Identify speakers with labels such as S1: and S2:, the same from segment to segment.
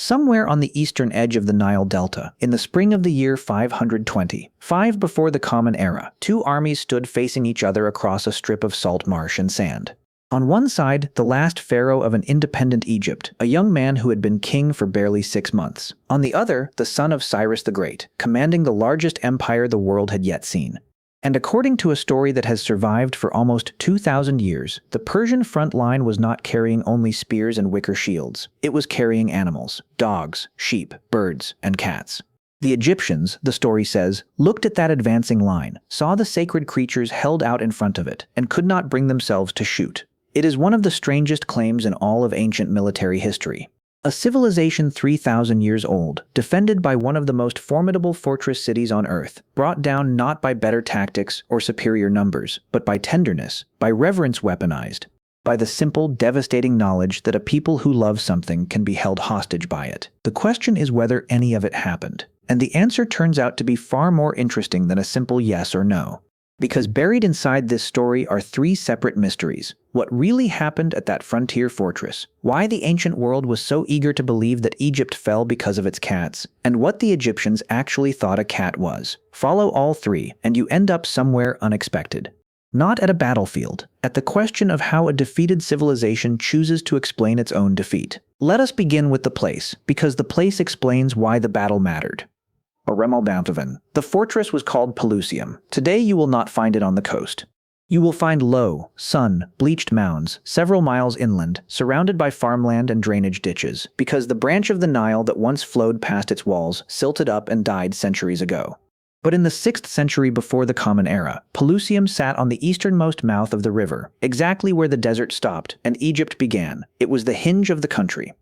S1: somewhere on the eastern edge of the Nile Delta, in the spring of the year 520, 5 before the Common Era, two armies stood facing each other across a strip of salt marsh and sand. On one side, the last pharaoh of an independent Egypt, a young man who had been king for barely 6 months. On the other, the son of Cyrus the Great, commanding the largest empire the world had yet seen. And according to a story that has survived for almost 2,000 years, the Persian front line was not carrying only spears and wicker shields. It was carrying animals, dogs, sheep, birds, and cats. The Egyptians, the story says, looked at that advancing line, saw the sacred creatures held out in front of it, and could not bring themselves to shoot. It is one of the strangest claims in all of ancient military history. A civilization 3,000 years old, defended by one of the most formidable fortress cities on Earth, brought down not by better tactics or superior numbers, but by tenderness, by reverence weaponized, by the simple, devastating knowledge that a people who love something can be held hostage by it. The question is whether any of it happened, and the answer turns out to be far more interesting than a simple yes or no. Because buried inside this story are 3 separate mysteries. What really happened at that frontier fortress, why the ancient world was so eager to believe that Egypt fell because of its cats, and what the Egyptians actually thought a cat was. Follow all 3, and you end up somewhere unexpected. Not at a battlefield, at the question of how a defeated civilization chooses to explain its own defeat. Let us begin with the place, because the place explains why the battle mattered. The fortress was called Pelusium. Today you will not find it on the coast. You will find low, sun-bleached mounds several miles inland, surrounded by farmland and drainage ditches, because the branch of the Nile that once flowed past its walls silted up and died centuries ago. But in the 6th century before the Common Era, Pelusium sat on the easternmost mouth of the river, exactly where the desert stopped and Egypt began. It was the hinge of the country.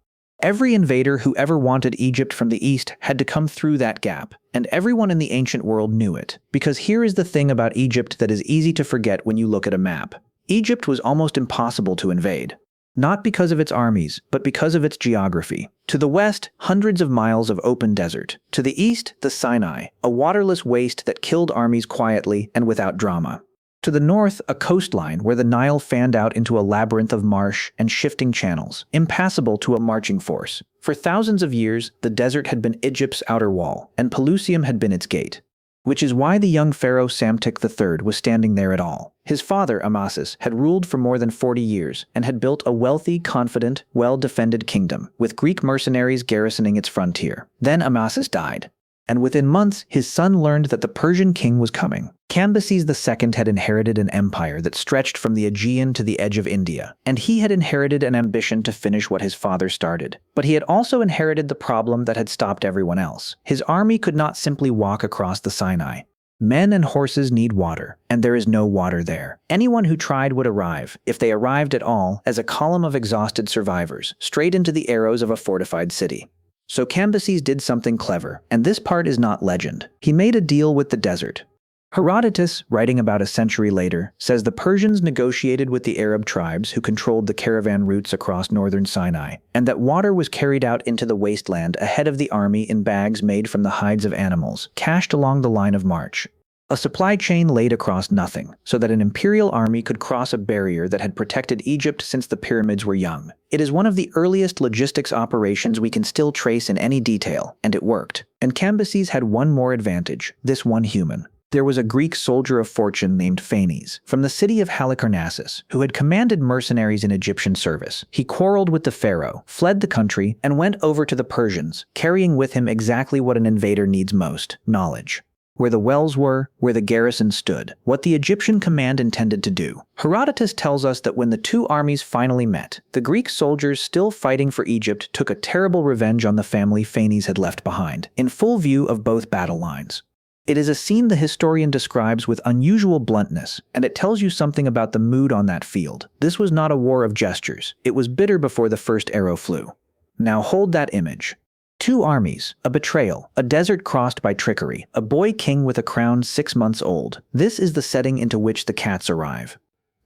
S1: Every invader who ever wanted Egypt from the east had to come through that gap, and everyone in the ancient world knew it. Because here is the thing about Egypt that is easy to forget when you look at a map. Egypt was almost impossible to invade. Not because of its armies, but because of its geography. To the west, hundreds of miles of open desert. To the east, the Sinai, a waterless waste that killed armies quietly and without drama. To the north, a coastline where the Nile fanned out into a labyrinth of marsh and shifting channels, impassable to a marching force. For thousands of years, the desert had been Egypt's outer wall, and Pelusium had been its gate. Which is why the young pharaoh Psamtik III was standing there at all. His father, Amasis, had ruled for more than 40 years, and had built a wealthy, confident, well-defended kingdom, with Greek mercenaries garrisoning its frontier. Then Amasis died. And within months, his son learned that the Persian king was coming. Cambyses II had inherited an empire that stretched from the Aegean to the edge of India, and he had inherited an ambition to finish what his father started. But he had also inherited the problem that had stopped everyone else. His army could not simply walk across the Sinai. Men and horses need water, and there is no water there. Anyone who tried would arrive, if they arrived at all, as a column of exhausted survivors, straight into the arrows of a fortified city. So Cambyses did something clever, and this part is not legend. He made a deal with the desert. Herodotus, writing about a century later, says the Persians negotiated with the Arab tribes who controlled the caravan routes across northern Sinai, and that water was carried out into the wasteland ahead of the army in bags made from the hides of animals, cached along the line of march. A supply chain laid across nothing, so that an imperial army could cross a barrier that had protected Egypt since the pyramids were young. It is one of the earliest logistics operations we can still trace in any detail, and it worked. And Cambyses had one more advantage, this one human. There was a Greek soldier of fortune named Phanes, from the city of Hierakonpolis, who had commanded mercenaries in Egyptian service. He quarreled with the pharaoh, fled the country, and went over to the Persians, carrying with him exactly what an invader needs most: knowledge. Where the wells were, where the garrisons stood, what the Egyptian command intended to do. Herodotus tells us that when the two armies finally met, the Greek soldiers still fighting for Egypt took a terrible revenge on the family Phanes had left behind, in full view of both battle lines. It is a scene the historian describes with unusual bluntness, and it tells you something about the mood on that field. This was not a war of gestures. It was bitter before the first arrow flew. Now hold that image. Two armies, a betrayal, a desert crossed by trickery, a boy king with a crown 6 months old. This is the setting into which the cats arrive.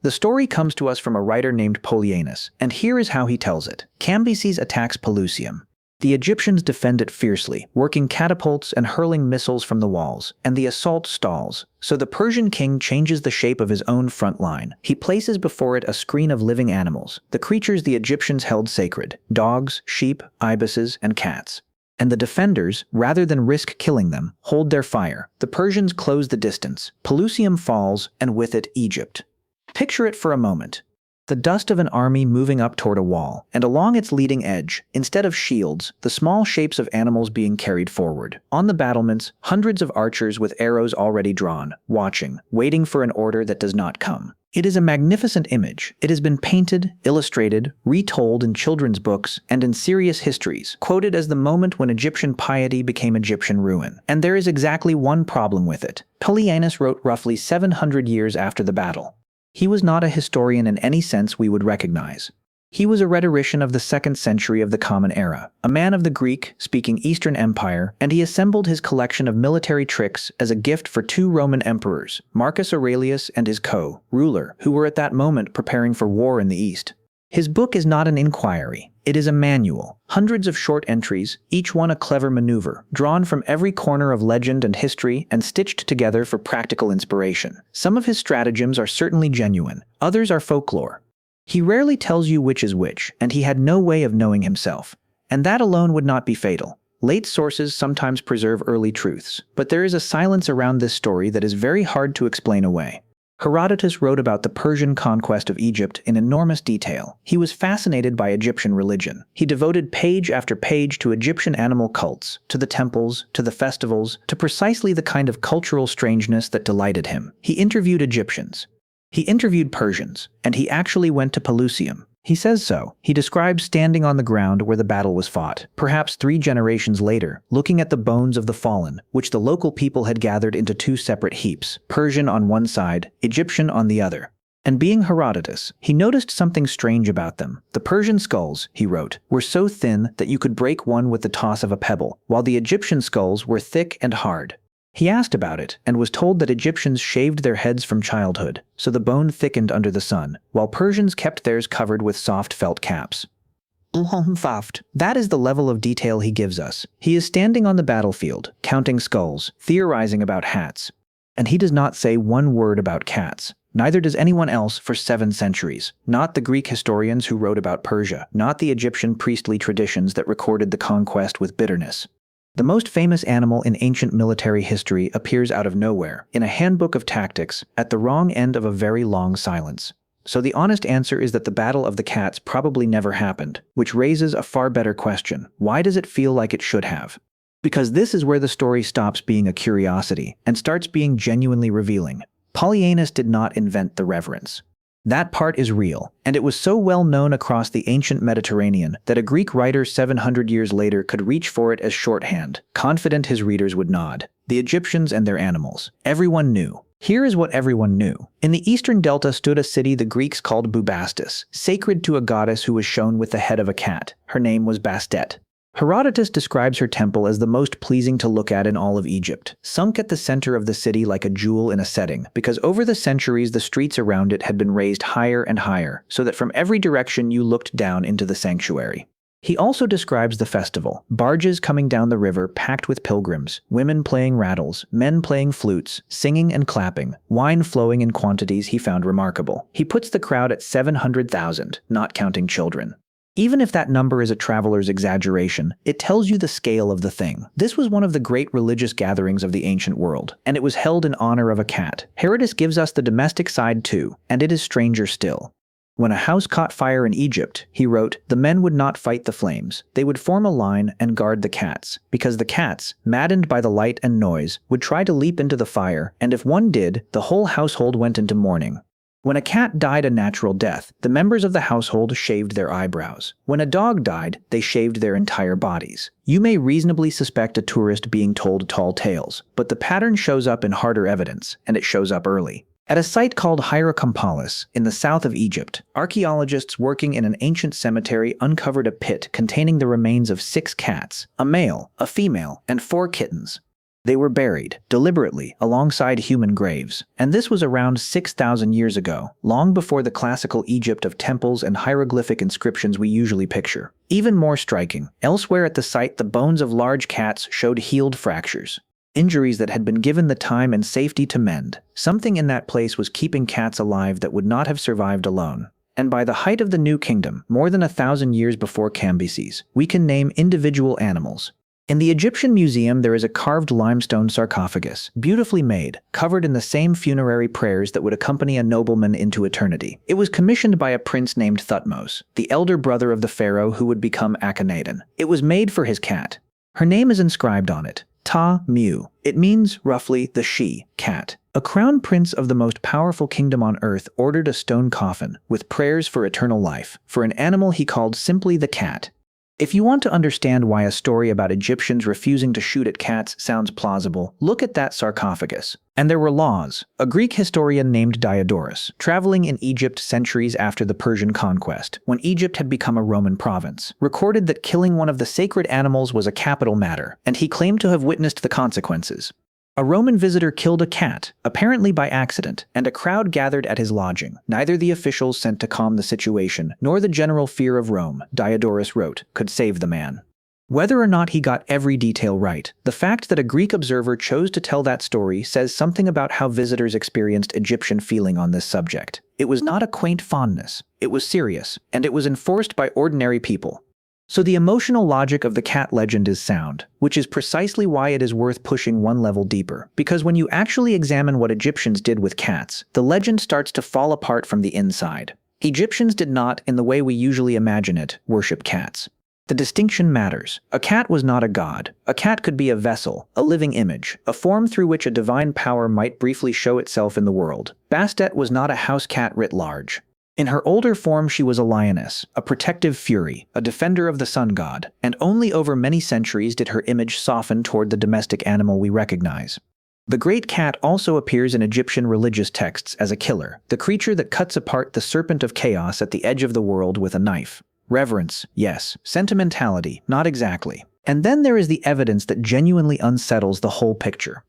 S1: The story comes to us from a writer named Polyaenus, and here is how he tells it. Cambyses attacks Pelusium. The Egyptians defend it fiercely, working catapults and hurling missiles from the walls, and the assault stalls. So the Persian king changes the shape of his own front line. He places before it a screen of living animals, the creatures the Egyptians held sacred: dogs, sheep, ibises, and cats. And the defenders, rather than risk killing them, hold their fire. The Persians close the distance. Pelusium falls, and with it Egypt. Picture it for a moment. The dust of an army moving up toward a wall, and along its leading edge, instead of shields, the small shapes of animals being carried forward. On the battlements, hundreds of archers with arrows already drawn, watching, waiting for an order that does not come. It is a magnificent image. It has been painted, illustrated, retold in children's books, and in serious histories, quoted as the moment when Egyptian piety became Egyptian ruin. And there is exactly one problem with it. Polyaenus wrote roughly 700 years after the battle. He was not a historian in any sense we would recognize. He was a rhetorician of the 2nd century of the Common Era, a man of the Greek-speaking Eastern Empire, and he assembled his collection of military tricks as a gift for 2 Roman emperors, Marcus Aurelius and his co-ruler, who were at that moment preparing for war in the East. His book is not an inquiry. It is a manual, hundreds of short entries, each one a clever maneuver, drawn from every corner of legend and history and stitched together for practical inspiration. Some of his stratagems are certainly genuine, others are folklore. He rarely tells you which is which, and he had no way of knowing himself. And that alone would not be fatal. Late sources sometimes preserve early truths, but there is a silence around this story that is very hard to explain away. Herodotus wrote about the Persian conquest of Egypt in enormous detail. He was fascinated by Egyptian religion. He devoted page after page to Egyptian animal cults, to the temples, to the festivals, to precisely the kind of cultural strangeness that delighted him. He interviewed Egyptians. He interviewed Persians, and he actually went to Pelusium. He says so. He describes standing on the ground where the battle was fought, perhaps 3 generations later, looking at the bones of the fallen, which the local people had gathered into 2 separate heaps, Persian on one side, Egyptian on the other. And being Herodotus, he noticed something strange about them. The Persian skulls, he wrote, were so thin that you could break one with the toss of a pebble, while the Egyptian skulls were thick and hard. He asked about it, and was told that Egyptians shaved their heads from childhood, so the bone thickened under the sun, while Persians kept theirs covered with soft felt caps. That is the level of detail he gives us. He is standing on the battlefield, counting skulls, theorizing about hats. And he does not say one word about cats. Neither does anyone else for 7 centuries. Not the Greek historians who wrote about Persia, not the Egyptian priestly traditions that recorded the conquest with bitterness. The most famous animal in ancient military history appears out of nowhere, in a handbook of tactics, at the wrong end of a very long silence. So the honest answer is that the Battle of the Cats probably never happened, which raises a far better question. Why does it feel like it should have? Because this is where the story stops being a curiosity and starts being genuinely revealing. Polyaenus did not invent the reverence. That part is real, and it was so well known across the ancient Mediterranean that a Greek writer 700 years later could reach for it as shorthand, confident his readers would nod. The Egyptians and their animals. Everyone knew. Here is what everyone knew. In the eastern delta stood a city the Greeks called Bubastis, sacred to a goddess who was shown with the head of a cat. Her name was Bastet. Herodotus describes her temple as the most pleasing to look at in all of Egypt, sunk at the center of the city like a jewel in a setting, because over the centuries the streets around it had been raised higher and higher, so that from every direction you looked down into the sanctuary. He also describes the festival, barges coming down the river packed with pilgrims, women playing rattles, men playing flutes, singing and clapping, wine flowing in quantities he found remarkable. He puts the crowd at 700,000, not counting children. Even if that number is a traveler's exaggeration, it tells you the scale of the thing. This was one of the great religious gatherings of the ancient world, and it was held in honor of a cat. Herodotus gives us the domestic side too, and it is stranger still. When a house caught fire in Egypt, he wrote, the men would not fight the flames. They would form a line and guard the cats, because the cats, maddened by the light and noise, would try to leap into the fire, and if one did, the whole household went into mourning. When a cat died a natural death, the members of the household shaved their eyebrows. When a dog died, they shaved their entire bodies. You may reasonably suspect a tourist being told tall tales, but the pattern shows up in harder evidence, and it shows up early. At a site called Hierakonpolis, in the south of Egypt, archaeologists working in an ancient cemetery uncovered a pit containing the remains of 6 cats, a male, a female, and 4 kittens. They were buried, deliberately, alongside human graves, and this was around 6,000 years ago, long before the classical Egypt of temples and hieroglyphic inscriptions we usually picture. Even more striking, elsewhere at the site the bones of large cats showed healed fractures. Injuries that had been given the time and safety to mend. Something in that place was keeping cats alive that would not have survived alone. And by the height of the New Kingdom, more than 1,000 years before Cambyses, we can name individual animals. In the Egyptian Museum there is a carved limestone sarcophagus, beautifully made, covered in the same funerary prayers that would accompany a nobleman into eternity. It was commissioned by a prince named Thutmose, the elder brother of the pharaoh who would become Akhenaten. It was made for his cat. Her name is inscribed on it, Ta-miu. It means, roughly, the she-cat. A crown prince of the most powerful kingdom on earth ordered a stone coffin, with prayers for eternal life, for an animal he called simply the cat. If you want to understand why a story about Egyptians refusing to shoot at cats sounds plausible, look at that sarcophagus. And there were laws. A Greek historian named Diodorus, traveling in Egypt centuries after the Persian conquest, when Egypt had become a Roman province, recorded that killing one of the sacred animals was a capital matter, and he claimed to have witnessed the consequences. A Roman visitor killed a cat, apparently by accident, and a crowd gathered at his lodging. Neither the officials sent to calm the situation, nor the general fear of Rome, Diodorus wrote, could save the man. Whether or not he got every detail right, the fact that a Greek observer chose to tell that story says something about how visitors experienced Egyptian feeling on this subject. It was not a quaint fondness, it was serious, and it was enforced by ordinary people. So the emotional logic of the cat legend is sound, which is precisely why it is worth pushing one level deeper. Because when you actually examine what Egyptians did with cats, the legend starts to fall apart from the inside. Egyptians did not, in the way we usually imagine it, worship cats. The distinction matters. A cat was not a god. A cat could be a vessel, a living image, a form through which a divine power might briefly show itself in the world. Bastet was not a house cat writ large. In her older form she was a lioness, a protective fury, a defender of the sun god, and only over many centuries did her image soften toward the domestic animal we recognize. The great cat also appears in Egyptian religious texts as a killer, the creature that cuts apart the serpent of chaos at the edge of the world with a knife. Reverence, yes. Sentimentality, not exactly. And then there is the evidence that genuinely unsettles the whole picture.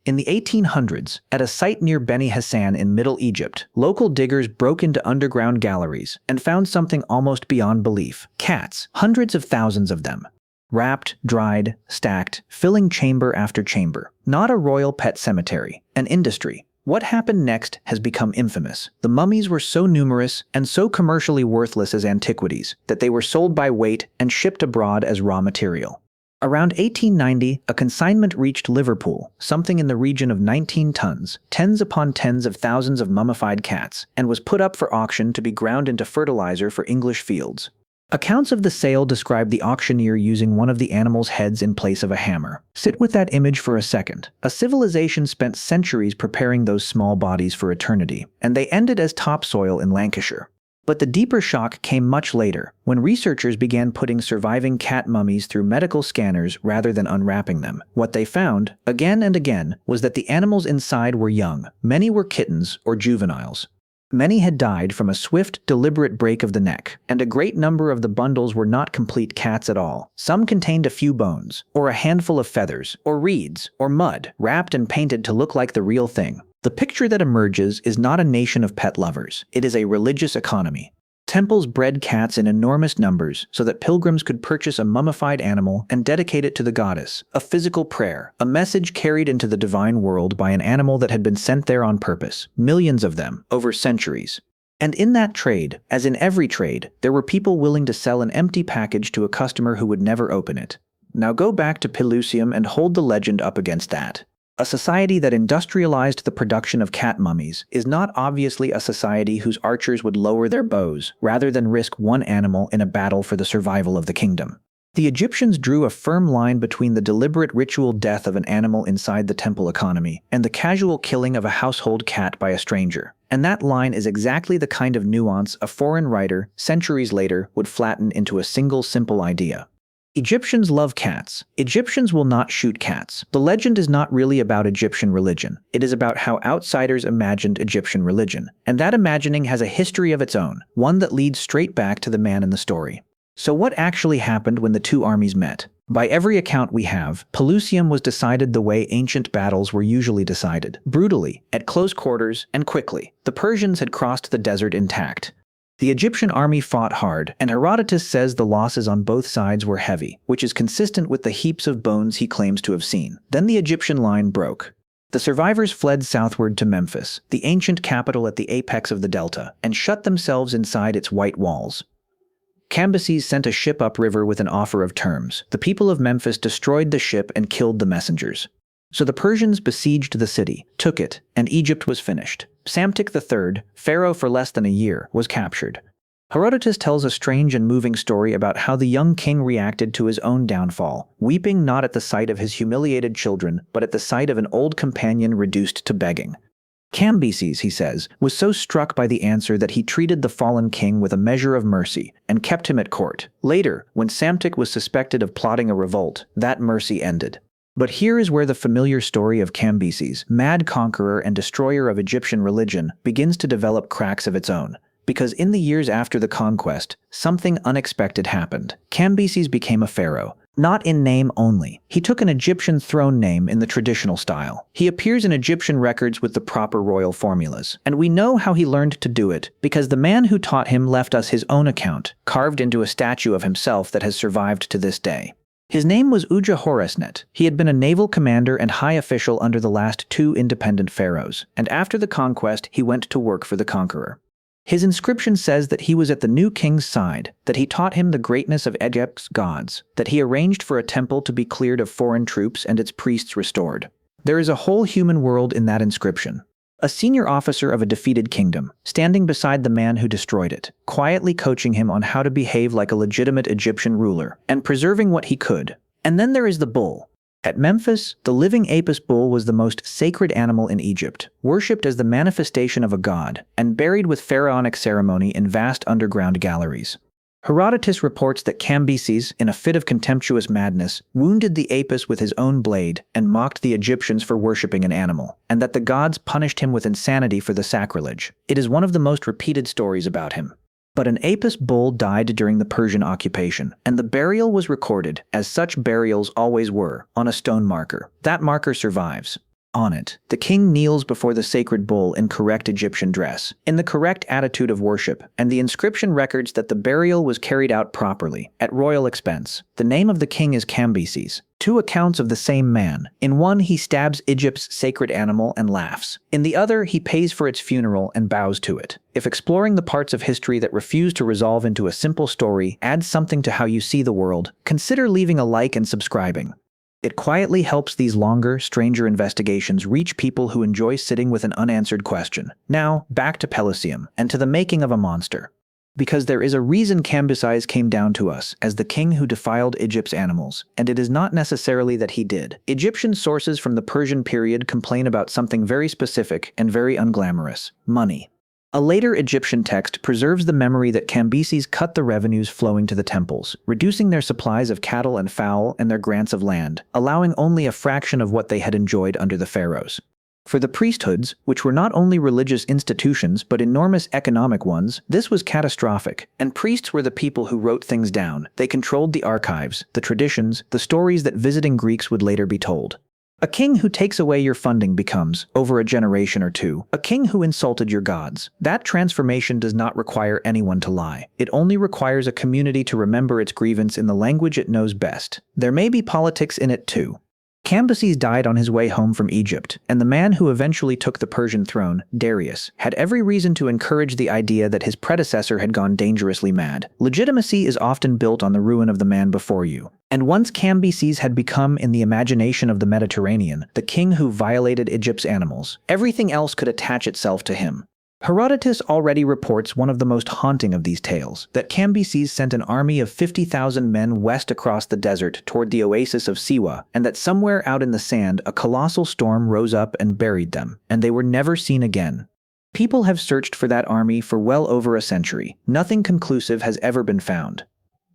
S1: In the 1800s, at a site near Beni Hassan in Middle Egypt, local diggers broke into underground galleries and found something almost beyond belief. Cats, hundreds of thousands of them. Wrapped, dried, stacked, filling chamber after chamber. Not a royal pet cemetery, an industry. What happened next has become infamous. The mummies were so numerous and so commercially worthless as antiquities that they were sold by weight and shipped abroad as raw material. Around 1890, a consignment reached Liverpool, something in the region of 19 tons, tens upon tens of thousands of mummified cats, and was put up for auction to be ground into fertilizer for English fields. Accounts of the sale describe the auctioneer using one of the animal's heads in place of a hammer. Sit with that image for a second. A civilization spent centuries preparing those small bodies for eternity, and they ended as topsoil in Lancashire. But the deeper shock came much later, when researchers began putting surviving cat mummies through medical scanners rather than unwrapping them. What they found, again and again, was that the animals inside were young. Many were kittens or juveniles. Many had died from a swift, deliberate break of the neck, and a great number of the bundles were not complete cats at all. Some contained a few bones, or a handful of feathers, or reeds, or mud, wrapped and painted to look like the real thing. The picture that emerges is not a nation of pet lovers. It is a religious economy. Temples bred cats in enormous numbers so that pilgrims could purchase a mummified animal and dedicate it to the goddess, a physical prayer, a message carried into the divine world by an animal that had been sent there on purpose, millions of them, over centuries. And in that trade, as in every trade, there were people willing to sell an empty package to a customer who would never open it. Now go back to Pelusium and hold the legend up against that. A society that industrialized the production of cat mummies is not obviously a society whose archers would lower their bows rather than risk one animal in a battle for the survival of the kingdom. The Egyptians drew a firm line between the deliberate ritual death of an animal inside the temple economy and the casual killing of a household cat by a stranger. And that line is exactly the kind of nuance a foreign writer, centuries later, would flatten into a single simple idea. Egyptians love cats. Egyptians will not shoot cats. The legend is not really about Egyptian religion. It is about how outsiders imagined Egyptian religion. And that imagining has a history of its own, one that leads straight back to the man in the story. So what actually happened when the two armies met? By every account we have, Pelusium was decided the way ancient battles were usually decided, brutally, at close quarters, and quickly. The Persians had crossed the desert intact. The Egyptian army fought hard, and Herodotus says the losses on both sides were heavy, which is consistent with the heaps of bones he claims to have seen. Then the Egyptian line broke. The survivors fled southward to Memphis, the ancient capital at the apex of the delta, and shut themselves inside its white walls. Cambyses sent a ship upriver with an offer of terms. The people of Memphis destroyed the ship and killed the messengers. So the Persians besieged the city, took it, and Egypt was finished. Psamtik III, pharaoh for less than a year, was captured. Herodotus tells a strange and moving story about how the young king reacted to his own downfall, weeping not at the sight of his humiliated children, but at the sight of an old companion reduced to begging. Cambyses, he says, was so struck by the answer that he treated the fallen king with a measure of mercy and kept him at court. Later, when Psamtik was suspected of plotting a revolt, that mercy ended. But here is where the familiar story of Cambyses, mad conqueror and destroyer of Egyptian religion, begins to develop cracks of its own. Because in the years after the conquest, something unexpected happened. Cambyses became a pharaoh. Not in name only. He took an Egyptian throne name in the traditional style. He appears in Egyptian records with the proper royal formulas. And we know how he learned to do it, because the man who taught him left us his own account, carved into a statue of himself that has survived to this day. His name was Udjahorresnet. He had been a naval commander and high official under the last two independent pharaohs, and after the conquest he went to work for the conqueror. His inscription says that he was at the new king's side, that he taught him the greatness of Egypt's gods, that he arranged for a temple to be cleared of foreign troops and its priests restored. There is a whole human world in that inscription. A senior officer of a defeated kingdom, standing beside the man who destroyed it, quietly coaching him on how to behave like a legitimate Egyptian ruler, and preserving what he could. And then there is the bull. At Memphis, the living apis bull was the most sacred animal in Egypt, worshipped as the manifestation of a god, and buried with pharaonic ceremony in vast underground galleries. Herodotus reports that Cambyses, in a fit of contemptuous madness, wounded the apis with his own blade and mocked the Egyptians for worshipping an animal, and that the gods punished him with insanity for the sacrilege. It is one of the most repeated stories about him. But an apis bull died during the Persian occupation, and the burial was recorded, as such burials always were, on a stone marker. That marker survives. On it, the king kneels before the sacred bull in correct Egyptian dress, in the correct attitude of worship, and the inscription records that the burial was carried out properly, at royal expense. The name of the king is Cambyses. Two accounts of the same man. In one, he stabs Egypt's sacred animal and laughs. In the other, he pays for its funeral and bows to it. If exploring the parts of history that refuse to resolve into a simple story adds something to how you see the world, consider leaving a like and subscribing. It quietly helps these longer, stranger investigations reach people who enjoy sitting with an unanswered question. Now, back to Pelusium, and to the making of a monster. Because there is a reason Cambyses came down to us as the king who defiled Egypt's animals, and it is not necessarily that he did. Egyptian sources from the Persian period complain about something very specific and very unglamorous: money. A later Egyptian text preserves the memory that Cambyses cut the revenues flowing to the temples, reducing their supplies of cattle and fowl and their grants of land, allowing only a fraction of what they had enjoyed under the pharaohs. For the priesthoods, which were not only religious institutions but enormous economic ones, this was catastrophic, and priests were the people who wrote things down. They controlled the archives, the traditions, the stories that visiting Greeks would later be told. A king who takes away your funding becomes, over a generation or two, a king who insulted your gods. That transformation does not require anyone to lie. It only requires a community to remember its grievance in the language it knows best. There may be politics in it too. Cambyses died on his way home from Egypt, and the man who eventually took the Persian throne, Darius, had every reason to encourage the idea that his predecessor had gone dangerously mad. Legitimacy is often built on the ruin of the man before you. And once Cambyses had become, in the imagination of the Mediterranean, the king who violated Egypt's animals, everything else could attach itself to him. Herodotus already reports one of the most haunting of these tales, that Cambyses sent an army of 50,000 men west across the desert toward the oasis of Siwa, and that somewhere out in the sand a colossal storm rose up and buried them, and they were never seen again. People have searched for that army for well over a century. Nothing conclusive has ever been found.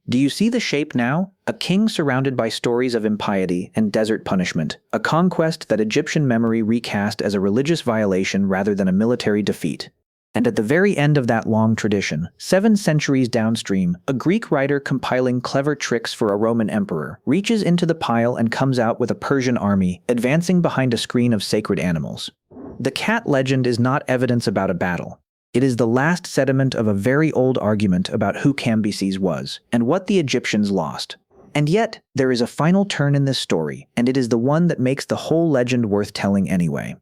S1: Do you see the shape now? A king surrounded by stories of impiety and desert punishment, a conquest that Egyptian memory recast as a religious violation rather than a military defeat. And at the very end of that long tradition, 7 centuries downstream, a Greek writer compiling clever tricks for a Roman emperor reaches into the pile and comes out with a Persian army advancing behind a screen of sacred animals. The cat legend is not evidence about a battle. It is the last sediment of a very old argument about who Cambyses was and what the Egyptians lost. And yet, there is a final turn in this story, and it is the one that makes the whole legend worth telling anyway.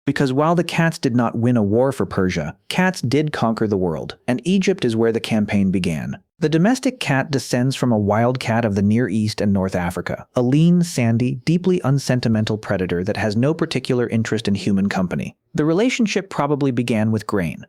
S1: Because while the cats did not win a war for Persia, cats did conquer the world, and Egypt is where the campaign began. The domestic cat descends from a wild cat of the Near East and North Africa, a lean, sandy, deeply unsentimental predator that has no particular interest in human company. The relationship probably began with grain.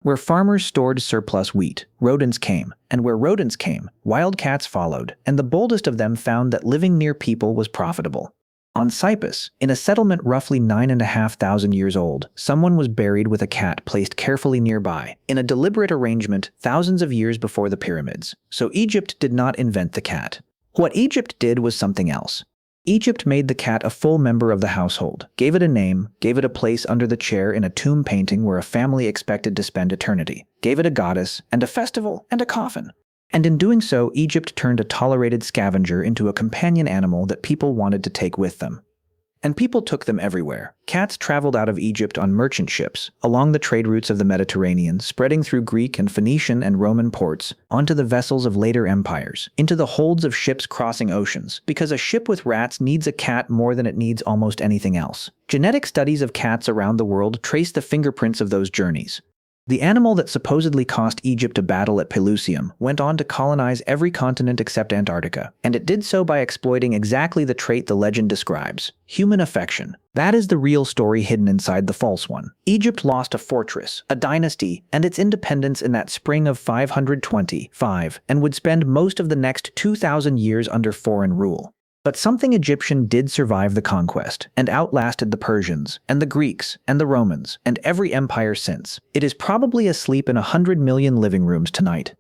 S1: Where farmers stored surplus wheat, rodents came, and where rodents came, wild cats followed, and the boldest of them found that living near people was profitable. On Cyprus, in a settlement roughly 9,500 years old, someone was buried with a cat placed carefully nearby, in a deliberate arrangement thousands of years before the pyramids. So Egypt did not invent the cat. What Egypt did was something else. Egypt made the cat a full member of the household, gave it a name, gave it a place under the chair in a tomb painting where a family expected to spend eternity, gave it a goddess, and a festival, and a coffin. And in doing so, Egypt turned a tolerated scavenger into a companion animal that people wanted to take with them. And people took them everywhere. Cats traveled out of Egypt on merchant ships, along the trade routes of the Mediterranean, spreading through Greek and Phoenician and Roman ports, onto the vessels of later empires, into the holds of ships crossing oceans, because a ship with rats needs a cat more than it needs almost anything else. Genetic studies of cats around the world trace the fingerprints of those journeys. The animal that supposedly cost Egypt a battle at Pelusium went on to colonize every continent except Antarctica, and it did so by exploiting exactly the trait the legend describes: human affection. That is the real story hidden inside the false one. Egypt lost a fortress, a dynasty, and its independence in that spring of 525, and would spend most of the next 2,000 years under foreign rule. But something Egyptian did survive the conquest, and outlasted the Persians, and the Greeks, and the Romans, and every empire since. It is probably asleep in 100 million living rooms tonight.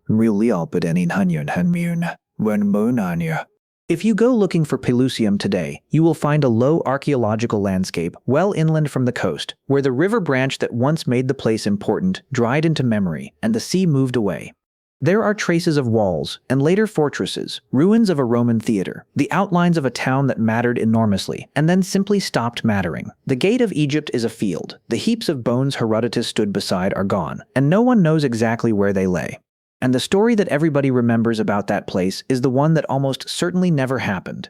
S1: If you go looking for Pelusium today, you will find a low archaeological landscape well inland from the coast, where the river branch that once made the place important dried into memory, and the sea moved away. There are traces of walls, and later fortresses, ruins of a Roman theater, the outlines of a town that mattered enormously, and then simply stopped mattering. The gate of Egypt is a field. The heaps of bones Herodotus stood beside are gone, and no one knows exactly where they lay. And the story that everybody remembers about that place is the one that almost certainly never happened.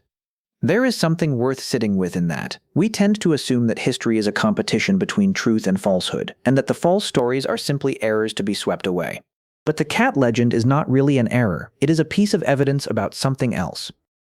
S1: There is something worth sitting with in that. We tend to assume that history is a competition between truth and falsehood, and that the false stories are simply errors to be swept away. But the cat legend is not really an error. It is a piece of evidence about something else.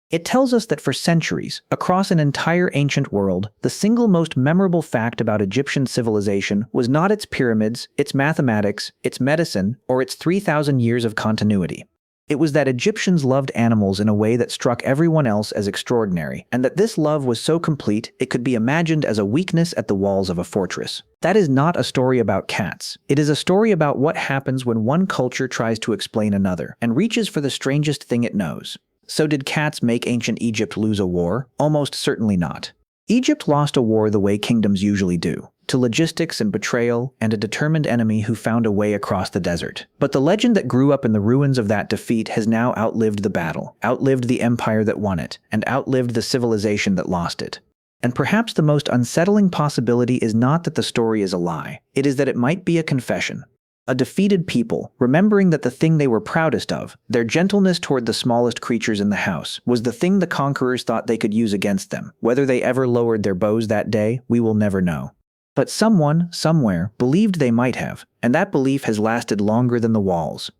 S1: It tells us that for centuries, across an entire ancient world, the single most memorable fact about Egyptian civilization was not its pyramids, its mathematics, its medicine, or its 3,000 years of continuity. It was that Egyptians loved animals in a way that struck everyone else as extraordinary, and that this love was so complete it could be imagined as a weakness at the walls of a fortress. That is not a story about cats. It is a story about what happens when one culture tries to explain another, and reaches for the strangest thing it knows. So did cats make ancient Egypt lose a war? Almost certainly not. Egypt lost a war the way kingdoms usually do, to logistics and betrayal, and a determined enemy who found a way across the desert. But the legend that grew up in the ruins of that defeat has now outlived the battle, outlived the empire that won it, and outlived the civilization that lost it. And perhaps the most unsettling possibility is not that the story is a lie, it is that it might be a confession. A defeated people, remembering that the thing they were proudest of, their gentleness toward the smallest creatures in the house, was the thing the conquerors thought they could use against them. Whether they ever lowered their bows that day, we will never know. But someone, somewhere, believed they might have, and that belief has lasted longer than the walls.